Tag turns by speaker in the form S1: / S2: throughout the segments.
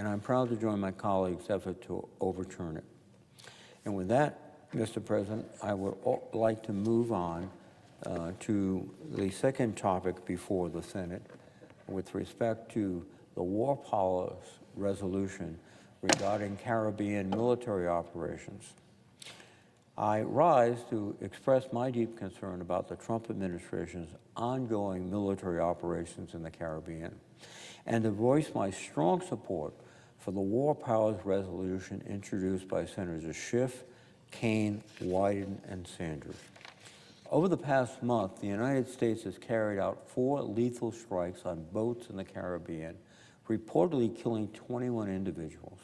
S1: and I'm proud to join my colleagues' effort to overturn it. And with that, Mr. President, I would like to move on to the second topic before the Senate with respect to the War Powers resolution regarding Caribbean military operations. I rise to express my deep concern about the Trump administration's ongoing military operations in the Caribbean and to voice my strong support for the War Powers resolution introduced by Senators Schiff, Kaine, Wyden, and Sanders. Over the past month, the United States has carried out 4 lethal strikes on boats in the Caribbean, reportedly killing 21 individuals.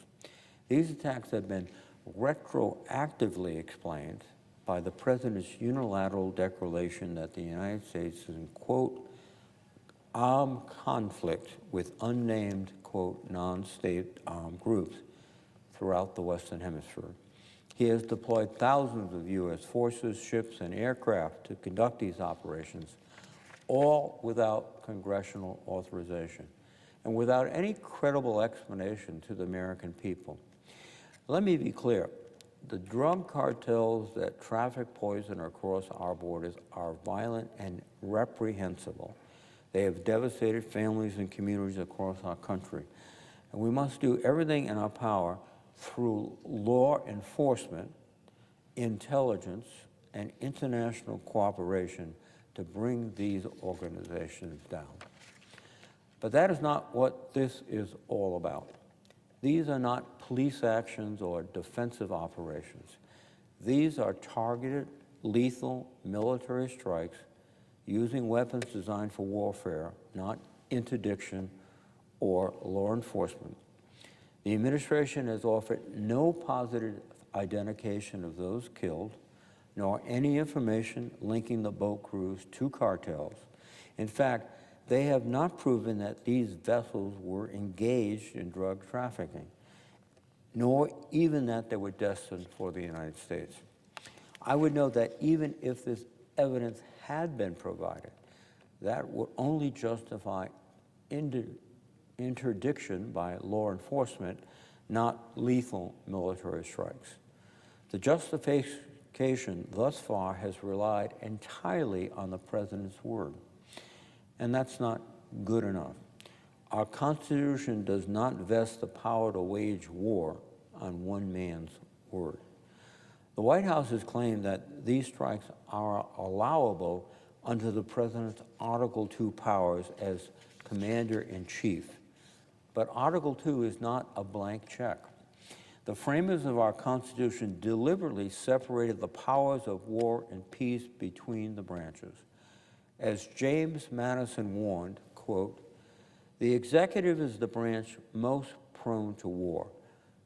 S1: These attacks have been retroactively explained by the President's unilateral declaration that the United States is in, quote, armed conflict with unnamed, quote, non-state armed groups throughout the Western Hemisphere. He has deployed thousands of U.S. forces, ships, and aircraft to conduct these operations, all without congressional authorization and without any credible explanation to the American people. Let me be clear. The drug cartels that traffic poison across our borders are violent and reprehensible. They have devastated families and communities across our country. And we must do everything in our power through law enforcement, intelligence, and international cooperation to bring these organizations down. But that is not what this is all about. These are not police actions or defensive operations. These are targeted, lethal military strikes using weapons designed for warfare, not interdiction or law enforcement. The administration has offered no positive identification of those killed, nor any information linking the boat crews to cartels. In fact, they have not proven that these vessels were engaged in drug trafficking, nor even that they were destined for the United States. I would note that even if this evidence had been provided, that would only justify interdiction by law enforcement, not lethal military strikes. The justification thus far has relied entirely on the President's word, and that's not good enough. Our Constitution does not vest the power to wage war on one man's word. The White House has claimed that these strikes are allowable under the President's Article II powers as Commander-in-Chief. But Article II is not a blank check. The framers of our Constitution deliberately separated the powers of war and peace between the branches. As James Madison warned, quote, "The executive is the branch most prone to war.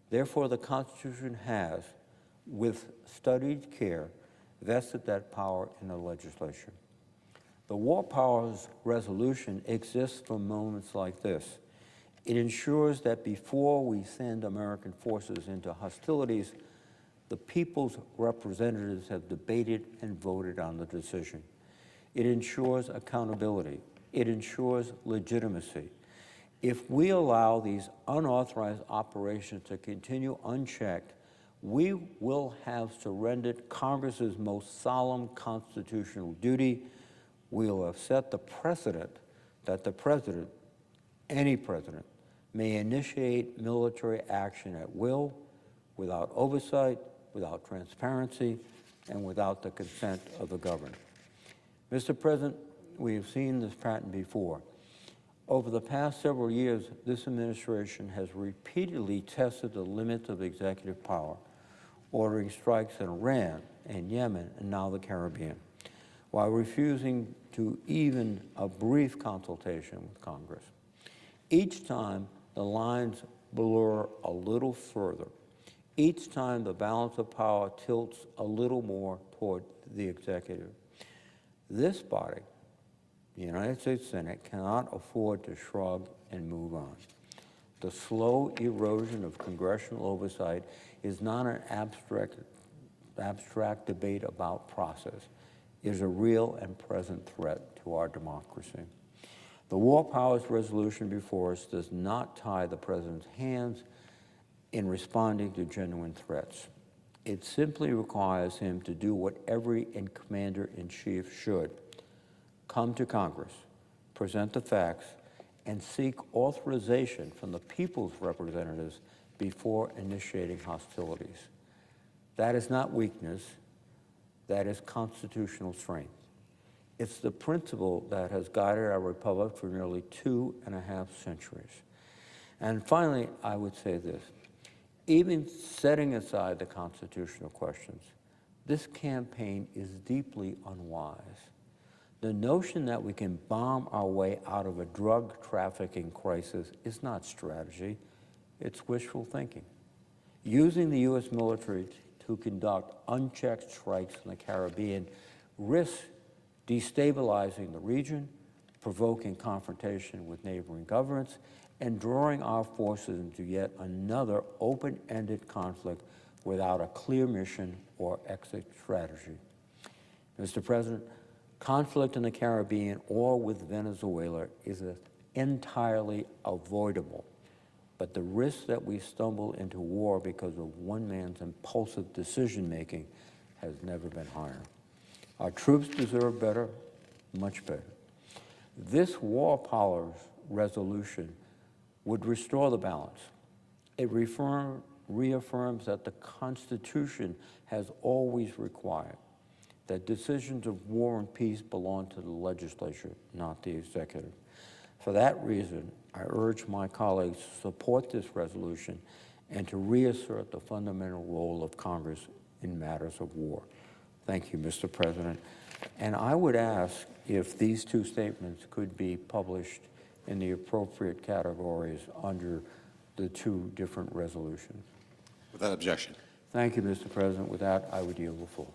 S1: Therefore, the Constitution has, with studied care, vested that power in the legislature." The War Powers Resolution exists for moments like this. It ensures that before we send American forces into hostilities, the people's representatives have debated and voted on the decision. It ensures accountability. It ensures legitimacy. If we allow these unauthorized operations to continue unchecked, we will have surrendered Congress's most solemn constitutional duty. We will have set the precedent that the President, any President, may initiate military action at will, without oversight, without transparency, and without the consent of the governed. Mr. President, we have seen this pattern before. Over the past several years, this administration has repeatedly tested the limits of executive power, ordering strikes in Iran and Yemen and now the Caribbean, while refusing to even a brief consultation with Congress. Each time, the lines blur a little further. Each time, the balance of power tilts a little more toward the executive. This body, the United States Senate, cannot afford to shrug and move on. The slow erosion of congressional oversight is not an abstract debate about process. It is a real and present threat to our democracy. The War Powers resolution before us does not tie the President's hands in responding to genuine threats. It simply requires him to do what every commander-in-chief should: come to Congress, present the facts, and seek authorization from the people's representatives before initiating hostilities. That is not weakness, that is constitutional strength. It's the principle that has guided our republic for nearly 2.5 centuries. And finally, I would say this: even setting aside the constitutional questions, this campaign is deeply unwise. The notion that we can bomb our way out of a drug trafficking crisis is not strategy, it's wishful thinking. Using the U.S. military to conduct unchecked strikes in the Caribbean risks destabilizing the region, provoking confrontation with neighboring governments, and drawing our forces into yet another open-ended conflict without a clear mission or exit strategy. Mr. President, conflict in the Caribbean or with Venezuela is entirely avoidable, but the risk that we stumble into war because of one man's impulsive decision-making has never been higher. Our troops deserve better, much better. This War Powers resolution would restore the balance. It reaffirms that the Constitution has always required that decisions of war and peace belong to the legislature, not the executive. For that reason, I urge my colleagues to support this resolution and to reassert the fundamental role of Congress in matters of war. Thank you, Mr. President. And I would ask if these two statements could be published in the appropriate categories under the two different resolutions.
S2: Without objection.
S1: Thank you, Mr. President. With that, I would yield the floor.